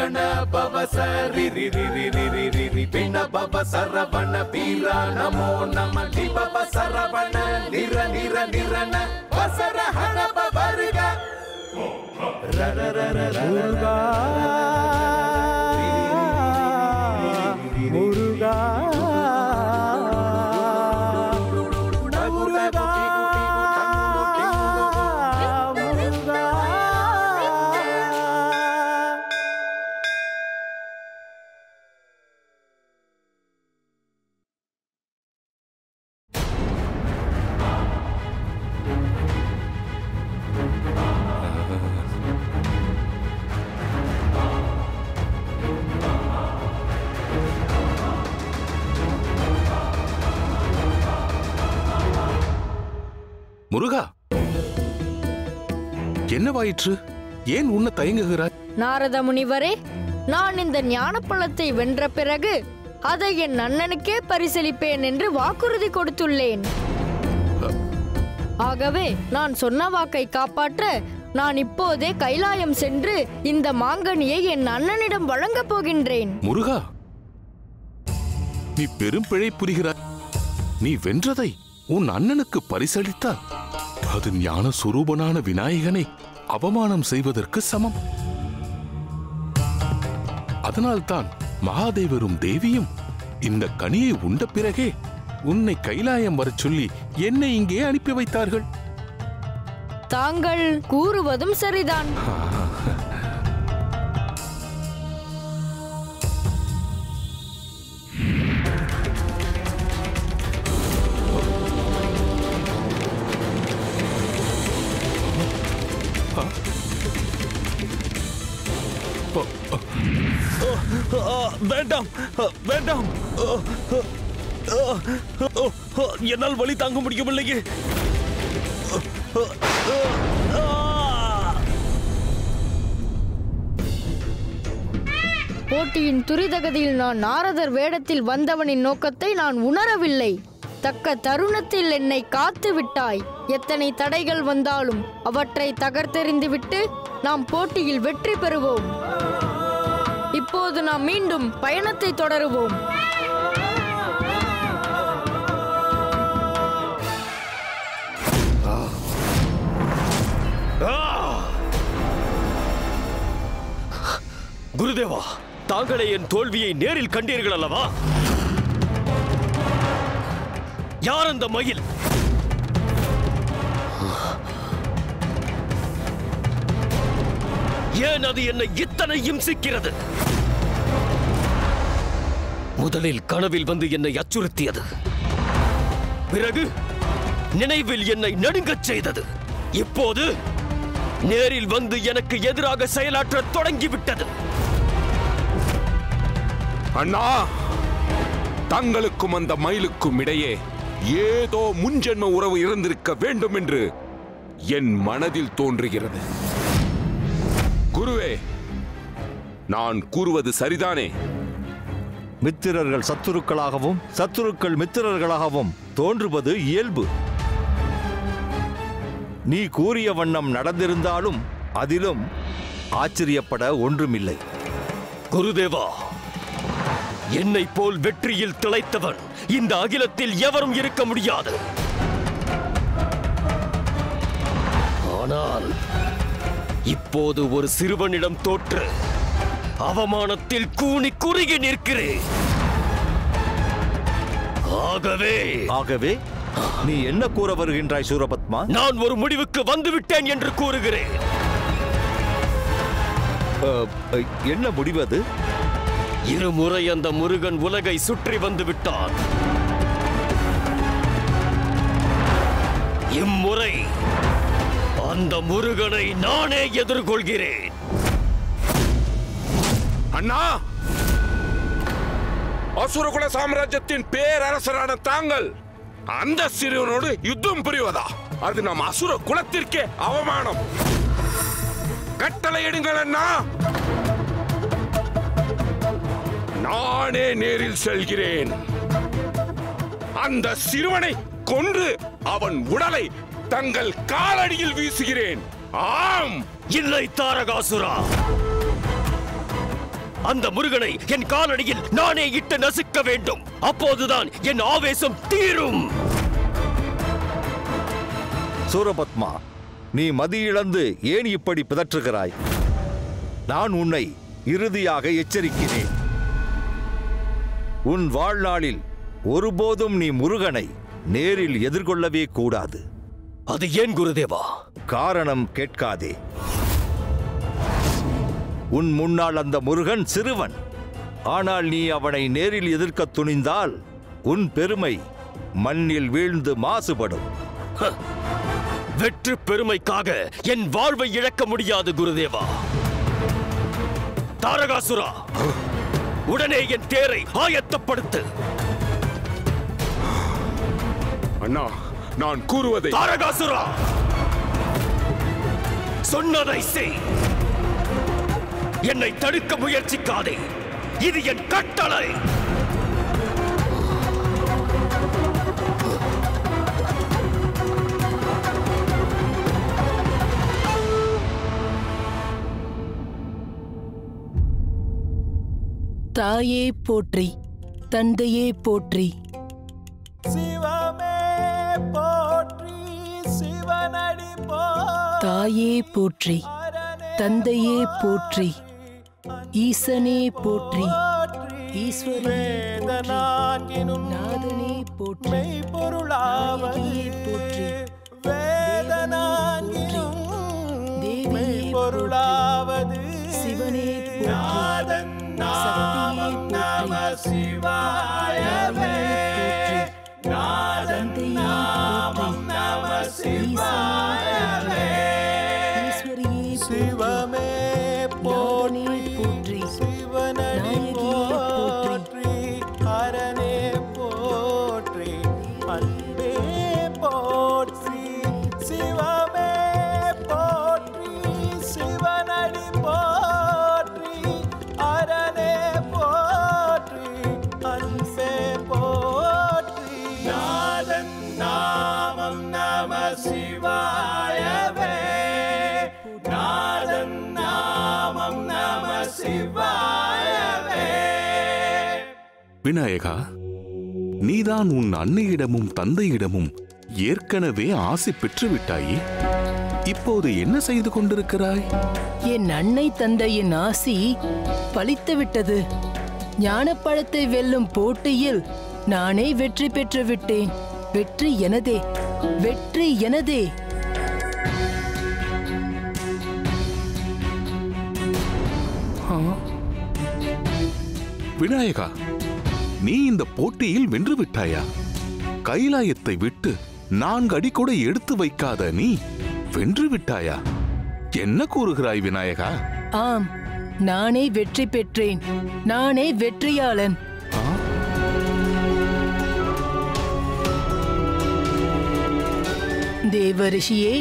சரவண பவ சரி ரி ரி ரி ரி ரி ரி ரி பின பவ சரவண வீரா நமோ நம தி பவ சரவண நிர நிர நிரன வசர ஹண பவர்க முருகா முருகா முருகா, என்னவாயிற்று? ஏன் உன்ன தயங்குகிறாய்? நாரத முனிவரே, நான் இந்த ஞானப்பழத்தை வென்ற பிறகு அதை என் அண்ணனுக்கே பரிசளிப்பேன் என்று வாக்குறுதி கொடுத்துள்ளேன். ஆகவே நான் சொன்ன வாக்கை காப்பாற்ற நான் இப்போதே கைலாயம் சென்று இந்த மாங்கனியை என் அண்ணனிடம் வழங்கப் போகின்றேன். முருகா, நீ பெரும் பிழை புரிகிறாய். நீ வென்றதை உன் அண்ணனுக்கு பரிசளித்தால் அது ஞான சுரூபனான விநாயகனை அவமானம் செய்வதற்கு சமம். அதனால்தான் மகாதேவரும் தேவியும் இந்த கனியை உண்ட பிறகே உன்னை கைலாயம் வரச் சொல்லி என்னை இங்கே அனுப்பி வைத்தார்கள். தாங்கள் கூறுவதும் சரிதான். வேண்டாம் வேண்டாம், என்னால் வலி தாங்க முடியவில்லையே. போட்டியின் துரிதகதியில் நான் நாரதர் வேடத்தில் வந்தவனின் நோக்கத்தை நான் உணரவில்லை. தக்க தருணத்தில் என்னை காத்து விட்டாய். எத்தனை தடைகள் வந்தாலும் அவற்றை தகர்த்தெறிந்துவிட்டு நாம் போட்டியில் வெற்றி பெறுவோம். இப்போது நாம் மீண்டும் பயணத்தை தொடருவோம். குருதேவா, தாங்களே என் தோல்வியை நேரில் கண்டீர்கள் அல்லவா? யார் அந்த மயில்? ஏன் அது என்னை இத்தனை இம்சிக்கிறது? முதலில் கனவில் வந்து என்னை அச்சுறுத்தியது, பிறகு நினைவில் என்னை நடுங்கச் செய்தது, இப்போது நேரில் வந்து எனக்கு எதிராக செயலாற்ற தொடங்கிவிட்டது. அண்ணா, தங்களுக்கும் அந்த மயிலுக்கும் இடையே ஏதோ முன்ஜென்ம உறவு இருந்திருக்க வேண்டும் என்று என் மனதில் தோன்றுகிறது. குருவே, நான் கூறுவது சரிதானே? மித்திரர்கள் சத்துருக்களாகவும் சத்துருக்கள் மித்திரர்களாகவும் தோன்றுவது இயல்பு. நீ கூறிய வண்ணம் நடந்திருந்தாலும் அதிலும் ஆச்சரியப்பட ஒன்றுமில்லை. குருதேவா, என்னை போல் வெற்றியில் திளைத்தவன் இந்த அகிலத்தில் எவரும் இருக்க முடியாது. ஆனால் இப்போது ஒரு சிறுவனிடம் தோற்று அவமானத்தில் கூனி குறுகி நிற்கிறேன். ஆகவே நீ என்ன கூற வருகின்றாய் சூரபத்மா? நான் ஒரு முடிவுக்கு வந்துவிட்டேன் என்று கூறுகிறேன். என்ன முடிவது? இருமுறை அந்த முருகன் உலகை சுற்றி வந்து விட்டான். இம்முறை அந்த முருகனை நானே எதிர்கொள்கிறேன். அண்ணா, அசுரகுல சாம்ராஜ்யத்தின் பேரரசரான தாங்கள் அந்த சிறுவனோடு யுத்தம் புரிவதா? அது நம் அசுர குலத்திற்கே அவமானம். கட்டளையிடுங்கள் அண்ணா, நானே நேரில் செல்கிறேன். அந்த சிறுவனை கொன்று அவன் உடலை தங்கள் காலடியில் வீசுகிறேன். ஆம். இல்லை தாரகாசுரா, அந்த முருகனை என் காலடியில் நானே இட்டு நசுக்க வேண்டும். அப்போதுதான் என் ஆவேசம் தீரும். சூரபத்மா, நீ மதியிழந்து ஏன் இப்படி பிதற்றுகிறாய்? நான் உன்னை இறுதியாக எச்சரிக்கிறேன். உன் வாழ்நாளில் ஒருபோதும் நீ முருகனை நேரில் எதிர்கொள்ளவே கூடாது. அது ஏன் குருதேவா? காரணம் கேட்காதே. உன் முன்னால் அந்த முருகன் சிறுவன். ஆனால் நீ அவனை நேரில் எதிர்க்க துணிந்தால் உன் பெருமை மண்ணில் வீழ்ந்து மாசுபடும். வெற்றி பெருமைக்காக என் வாழ்வை இழக்க முடியாது குருதேவா. தாரகாசுரா, உடனே என் தேரை ஆயத்தப்படுத்து. அண்ணா, நான் கூறுவதை. தாரகாசுரா, சொன்னதை செய். என்னை தடுக்க முயற்சிக்காதே. இது என் கட்டளை. தாயே போற்றி, தந்தையே போற்றி. சிவமே போற்றி, சிவனடி போற்றி. தாயே போற்றி, தந்தையே போற்றி, ஈசனே போற்றி, ஈஸ்வரனே போற்றி, நாதனே போற்றி, மெய்ப்பொருளாவதியே போற்றி, வேதனாகினும் தேவியே பொருளாவது சிவனே போற்றி, நாதன் நம சிவாயவே, நாதன் நாமம் நம சிவாயவே, ஈஸ்வரியே சிவமே போற்றி, சிவனே போற்றி, ஹரனே போற்றி, அன்பே போற்றி, சிவமே போற்றி, சிவனடி போற்றி, ஹரனே போற்றி, அன்பே போற்றி, நாதன் நாமம் நம சிவாயவே, நாதன் நாமம் நம சிவாயவே. விநாயகா, நீதான் உன் அன்னையிடமும் தந்தையிடமும் ஏற்கனவே ஆசி பெற்று விட்டாயே. இப்போது என்ன செய்து கொண்டிருக்கிறாய்? என் அன்னை தந்தையின் ஆசி பலித்து விட்டது. ஞானப்பழத்தை வெல்லும் போட்டியில் நானே வெற்றி பெற்று விட்டேன். வெற்றி எனதே, வெற்றி எனதே. விநாயகா, நீ இந்த போட்டியில் வென்று விட்டாயா? கைலாயத்தை விட்டு 4 அடி கூட எடுத்து வைக்காத நீ வென்று விட்டாயா? என்ன கூறுகிறாய் விநாயகா? ஆம், நானே வெற்றி பெற்றேன். நானே வெற்றியாளன். தேவரிஷியே,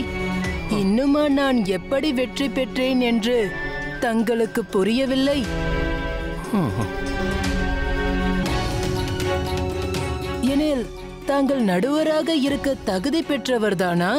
இன்னுமா நான் எப்படி வெற்றி பெற்றேன் என்று தங்களுக்கு புரியவில்லை? எனில் தாங்கள் நடுவராக இருக்க தகுதி பெற்றவர்தானா?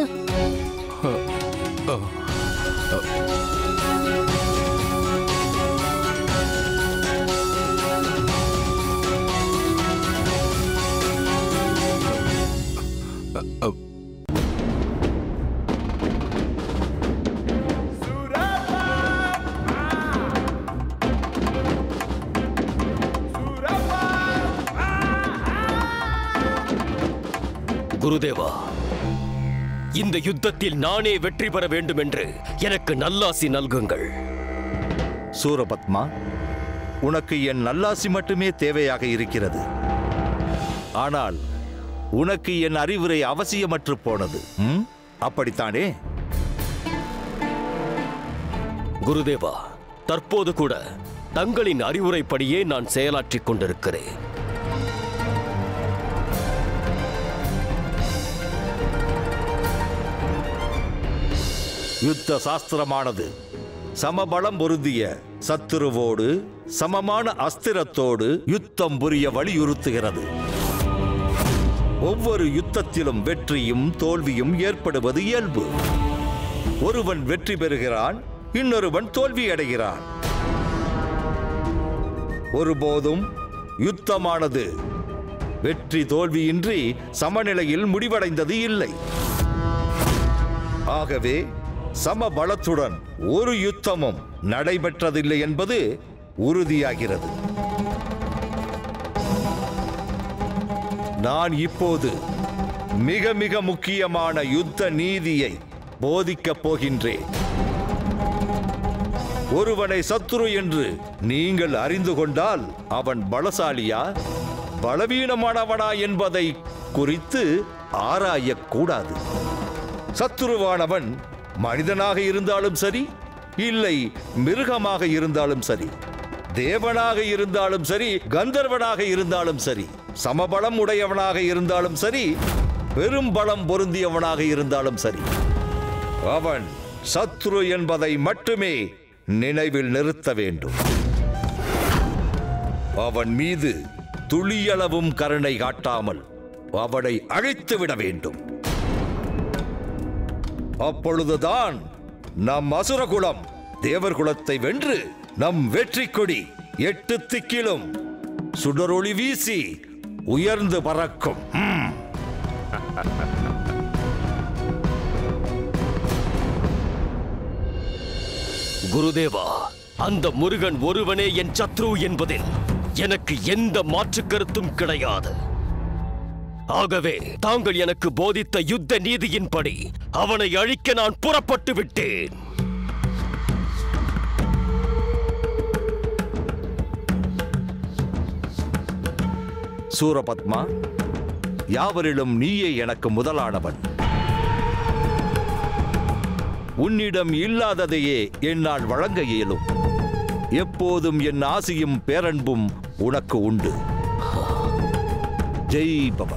குருதேவா, இந்த யுத்தத்தில் நானே வெற்றி பெற வேண்டும் என்று எனக்கு நல்லாசி நல்குங்கள். சூரபத்மா, உனக்கு என் நல்லாசி மட்டுமே தேவையாக இருக்கிறது. ஆனால் உனக்கு என் அறிவுரை அவசியமற்று போனது. அப்படித்தானே? குருதேவா, தற்போது கூட தங்களின் அறிவுரைப்படியே நான் செயலாற்றிக் கொண்டிருக்கிறேன். யுத்த சாஸ்திரமானது சமபலம் பொருந்திய சத்துருவோடு சமமான அஸ்திரத்தோடு யுத்தம் புரிய வலியுறுத்துகிறது. ஒவ்வொரு யுத்தத்திலும் வெற்றியும் தோல்வியும் ஏற்படுவது இயல்பு. ஒருவன் வெற்றி பெறுகிறான், இன்னொருவன் தோல்வி அடைகிறான். ஒருபோதும் யுத்தமானது வெற்றி தோல்வியின்றி சமநிலையில் முடிவடைந்தது இல்லை. ஆகவே சமபலத்துடன் ஒரு யுத்தமும் நடைபெற்றதில்லை என்பது உறுதியாகிறது. நான் இப்போது மிக மிக முக்கியமான யுத்த நீதியை போதிக்கப் போகின்றேன். ஒருவனை சத்துரு என்று நீங்கள் அறிந்து கொண்டால் அவன் பலசாலியா பலவீனமானவனா என்பதை குறித்து ஆராயக்கூடாது. சத்துருவானவன் மனிதனாக இருந்தாலும் சரி, இல்லை மிருகமாக இருந்தாலும் சரி, தேவனாக இருந்தாலும் சரி, கந்தர்வனாக இருந்தாலும் சரி, சமபலம் உடையவனாக இருந்தாலும் சரி, பெரும் பலம் பொருந்தியவனாக இருந்தாலும் சரி, அவன் சத்ரு என்பதை மட்டுமே நினைவில் நிறுத்த வேண்டும். அவன் மீது துளியளவும் கருணை காட்டாமல் அவனை அழித்துவிட வேண்டும். அப்பொழுதுதான் நம் அசுரகுலம் தேவர்குலத்தை வென்று நம் வெற்றி கொடி 8 திக்கிலும் சுடரொளி வீசி உயர்ந்து பறக்கும். குருதேவா, அந்த முருகன் ஒருவனே என் சத்ரு என்பதில் எனக்கு எந்த மாற்று கருத்தும் கிடையாது. ஆகவே தாங்கள் எனக்கு போதித்த யுத்த நீதியின்படி அவனை அழிக்க நான் புறப்பட்டு விட்டேன். சூரபத்மா, யாவரிலும் நீயே எனக்கு முதலானவன். உன்னிடம் இல்லாததையே என்னால் வழங்க இயலும். எப்போதும் என் ஆசியும் பேரன்பும் உனக்கு உண்டு. ஜெய் பவ.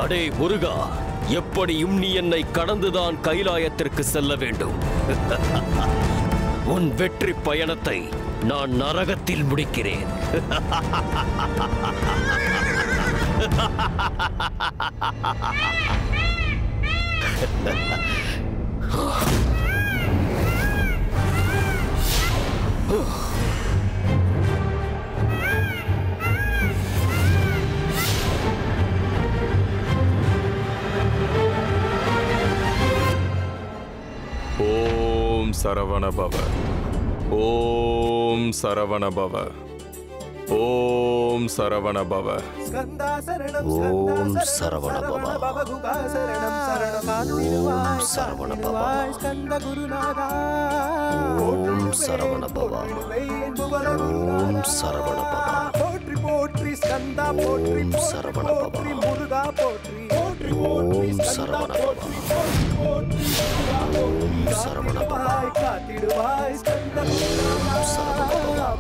அடே முருகா, எப்படியும் நீ என்னை கடந்துதான் கைலாயத்திற்கு செல்ல வேண்டும். உன் வெற்றி பயணத்தை நான் நரகத்தில் முடிக்கிறேன். ஓம் சரவண பவ. ஓம் சரவண பவ. ஓம் சரவண பவ. ஓம் சரவண பவ. ஓம் சரவண பவ. ஓம் சரவண பவ. ஓம் சரவண பவ. போற்றி போற்றி ஸ்கந்தா போற்றி சரவண பவ. முருகா போற்றி ஓம் சரவண பவ. ஓம் சரவண பவ. காத்திடுவாய் ஸ்கந்தா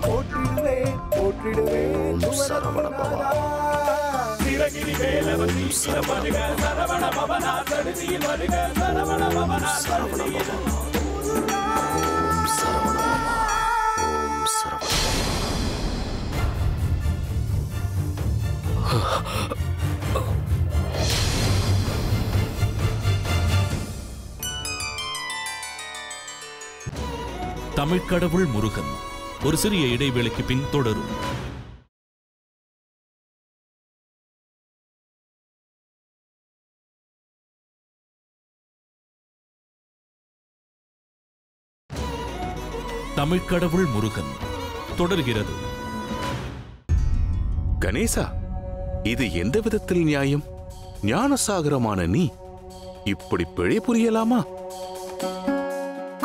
போற்றிடுவே போற்றிடுவே ஓம் சரவண பவ. சிரகிரி வேலவன் சரவண சரவண பவனா சடுதியில் வருக சரவண பவனா சரவண பவ. ஓம் சரவண பவ. ஓம் சரவண பவ. தமிழ் கடவுள் முருகன். ஒரு சிறிய இடைவேளைக்கு பின் தொடரும். தமிழ் கடவுள் முருகன் தொடர்கிறது. கணேசா, இது எந்த விதத்தில் நியாயம்? ஞானசாகரமான நீ இப்படி பிழை புரியலாமா?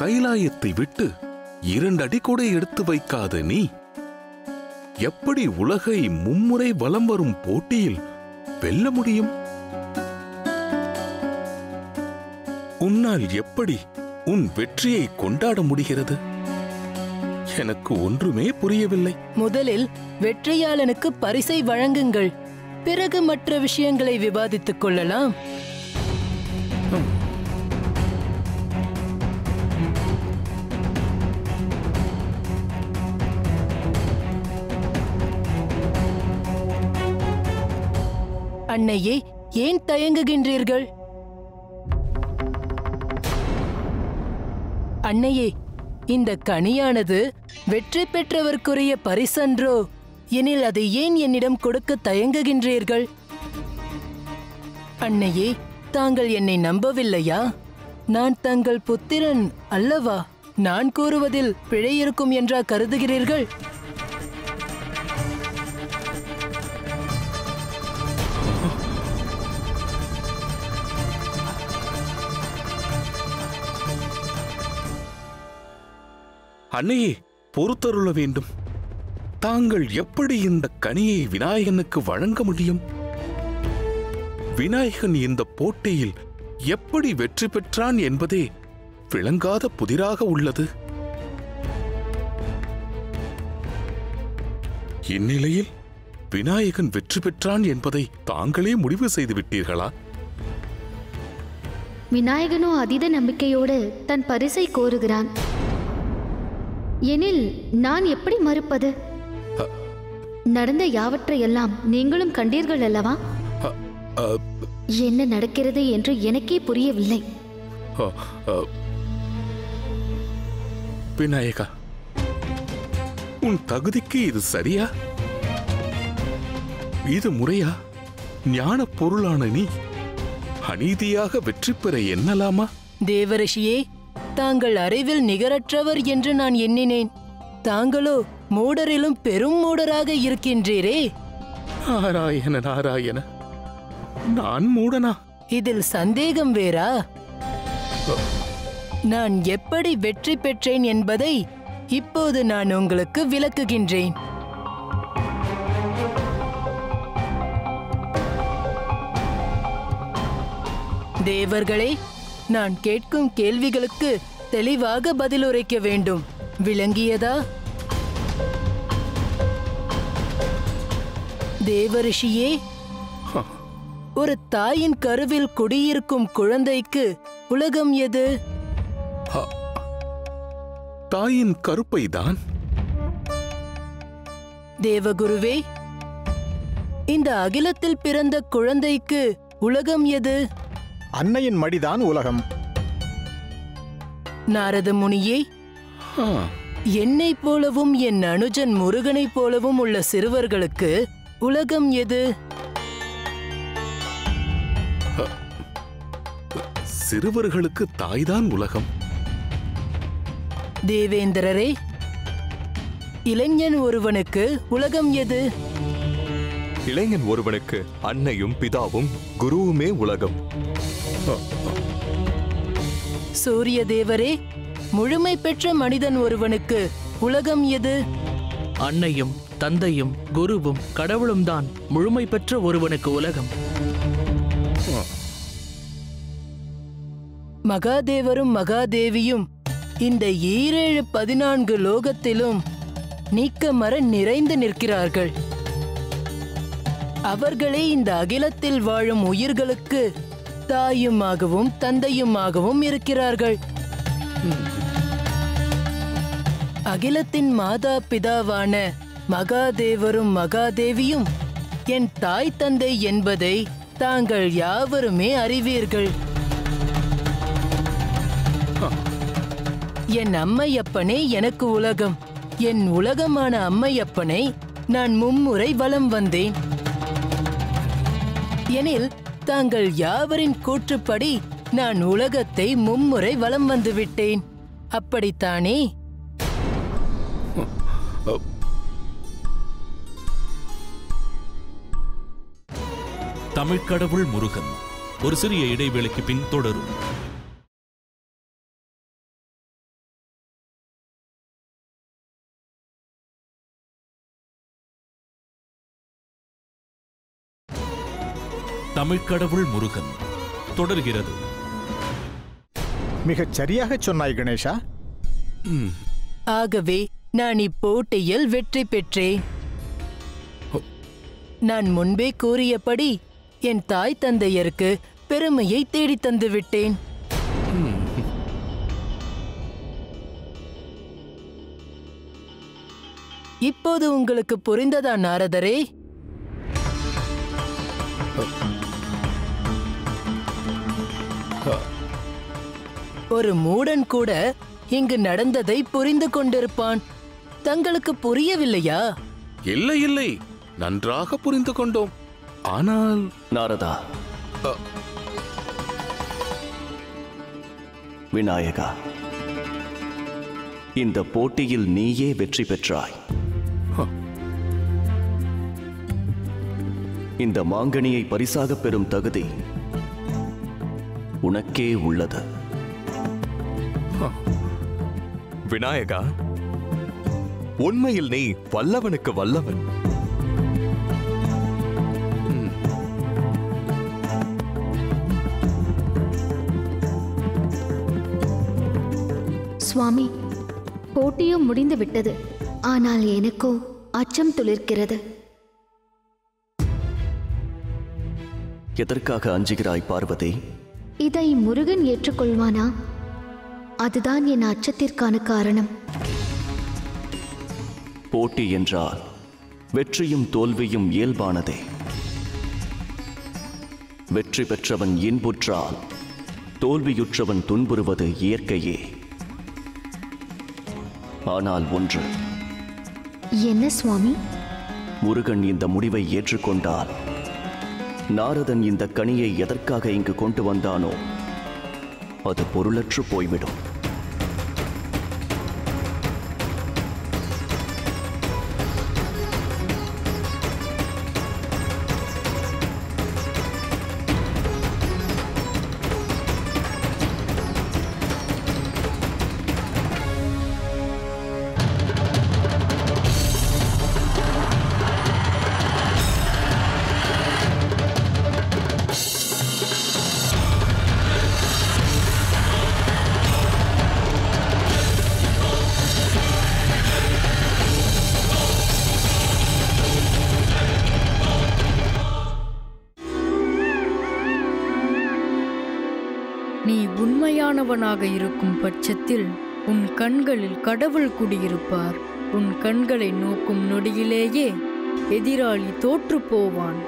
கைலாயத்தை விட்டு 2 அடி கூட எடுத்து வைக்காத நீ எப்படி உலகை மும்முறை வலம் வரும் போட்டியில் வெல்ல முடியும்? உன்னால் எப்படி உன் வெற்றியை கொண்டாட முடிகிறது? எனக்கு ஒன்றுமே புரியவில்லை. முதலில் வெற்றியாளனுக்கு பரிசை வழங்குங்கள், பிறகு மற்ற விஷயங்களை விவாதித்துக் கொள்ளலாம். அன்னையே, ஏன் தயங்குகின்றீர்கள்? அன்னையே, இந்த கனியானது வெற்றி பெற்றவர்க்குரிய பரிசன்றோ? எனில் அதை ஏன் என்னிடம் கொடுக்க தயங்குகின்றீர்கள்? அன்னையே, தாங்கள் என்னை நம்பவில்லையா? நான் தங்கள் புத்திரன் அல்லவா? நான் கூறுவதில் பிழை இருக்கும் என்றா கருதுகிறீர்கள்? அன்னையே, பொறுத்தருள வேண்டும். தாங்கள் எப்படி இந்த கனியை விநாயகனுக்கு வழங்க முடியும்? விநாயகன் இந்த போட்டியில் எப்படி வெற்றி பெற்றான் என்பதே விளங்காத புதிராக உள்ளது. இந்நிலையில் விநாயகன் வெற்றி பெற்றான் என்பதை தாங்களே முடிவு செய்து விட்டீர்களா? விநாயகனோ அதீத நம்பிக்கையோடு தன் பரிசை கோருகிறான். எனில் நான் எப்படி மறுப்பது? நடந்த யாவற்றையெல்லாம் நீங்களும் கண்டீர்கள் அல்லவா? என்ன நடக்கிறது என்று எனக்கே புரியவில்லை. விநாயகா, உன் தகுதிக்கு இது சரியா? இது முறையா? ஞான பொருளான நீ அநீதியாக வெற்றி பெற எண்ணலாமா? தேவரிஷியே, தாங்கள் அறிவில் நிகரற்றவர் என்று நான் எண்ணினேன். தாங்களோ மூடரிலும் பெரும் மூடராக இருக்கின்றீரே. நாராயண நாராயண, நான் மூடனா? இதில் சந்தேகம் வேறா? நான் எப்படி வெற்றி பெற்றேன் என்பதை இப்போது நான் உங்களுக்கு விளக்குகின்றேன். தேவர்களே, நான் கேட்கும் கேள்விகளுக்கு தெளிவாக பதிலுரைக்க வேண்டும். விளங்கியதா? தேவரிஷியே, ஒரு தாயின் கருவில் குடியிருக்கும் குழந்தைக்கு உலகம் எது? தாயின் கருப்பைதான். தேவகுருவே, இந்த அகிலத்தில் பிறந்த குழந்தைக்கு உலகம் எது? அன்னையின் மடிதான் உலகம். நாரத முனியே, என்னைப் போலவும் என் அனுஜன் முருகனைப் போலவும் உள்ள சிறுவர்களுக்கு உலகம் எது? சிறுவர்களுக்கு தாய்தான் உலகம். தேவேந்திரரே, இளைஞன் ஒருவனுக்கு உலகம் எது? இளைஞன் ஒருவனுக்கு அன்னையும் பிதாவும் குருவுமே உலகம். சூரிய தேவரே, முழுமை பெற்ற மனிதன் ஒருவனுக்கு உலகம் எது? அன்னையும் தந்தையும் குருவும் கடவுளும் தான் முழுமை பெற்ற ஒருவனுக்கு உலகம். மகாதேவரும் மகாதேவியும் இந்த 14 லோகத்திலும் நீக்கமற நிறைந்து நிற்கிறார்கள். அவர்களே இந்த அகிலத்தில் வாழும் உயிர்களுக்கு தாயுமாகவும் தந்தையுமாகவும் இருக்கிறார்கள். அகிலத்தின் மாதா பிதாவான மகாதேவரும் மகாதேவியும் என் தாய் தந்தை என்பதை தாங்கள் யாவருமே அறிவீர்கள். என் அம்மையப்பனே எனக்கு உலகம். என் உலகமான அம்மையப்பனை நான் மும்முறை வலம் வந்தேன். எனில் தாங்கள் யாவரின் கூற்றுப்படி நான் உலகத்தை மும்முறை வலம் வந்துவிட்டேன். அப்படித்தானே? தமிழ்க்கடவுள் முருகன் ஒரு சிறிய இடைவேளைக்கு பின் தொடரும். தமிழ்க்கடவுள் முருகன் தொடர்கிறது. மிகச் சரியாக சொன்னாய் கணேஷா. ஆகவே நான் இப்போட்டியில் வெற்றி பெற்றேன். நான் முன்பே கூறியபடி என் தாய் தந்தையருக்கு பெருமையை தேடித் தந்து விட்டேன். இப்போது உங்களுக்கு புரிந்ததா நாரதரே? ஒரு மூடன் கூட இங்கு நடந்ததை புரிந்து கொண்டிருப்பான். தங்களுக்கு புரியவில்லையா? இல்லை இல்லை, நன்றாக புரிந்து கொண்டோம். ஆனால் நாரதா, விநாயகா, இந்த போட்டியில் நீயே வெற்றி பெற்றாய். இந்த மாங்கனியை பரிசாக பெறும் தகுதி உனக்கே உள்ளது. விநாயகா, உண்மையில் நீ வல்லவனுக்கு வல்லவன். சுவாமி, போட்டியும் முடிந்து விட்டது. ஆனால் எனக்கோ அச்சம் துளிர்க்கிறது. எதற்காக அஞ்சுகிறாய் பார்வதி? இதை முருகன் ஏற்றுக்கொள்வானா? அதுதான் என் அச்சத்திற்கான காரணம். போட்டி என்றால் வெற்றியும் தோல்வியும் இயல்பானதே. வெற்றி பெற்றவன் இன்புற்றால் தோல்வியுற்றவன் துன்புறுவது இயற்கையே. ஆனால் ஒன்று. என்ன சுவாமி? முருகன் இந்த முடிவை ஏற்றுக்கொண்டால் நாரதன் இந்த கனியை எதற்காக இங்கு கொண்டு வந்தானோ அது பொருளற்று போய்விடும். நீ உண்மையானவனாக இருக்கும் பட்சத்தில் உன் கண்களில் கடவுள் குடியிருப்பார். உன் கண்களை நோக்கும் நொடியிலேயே எதிராளி தோற்று போவான்.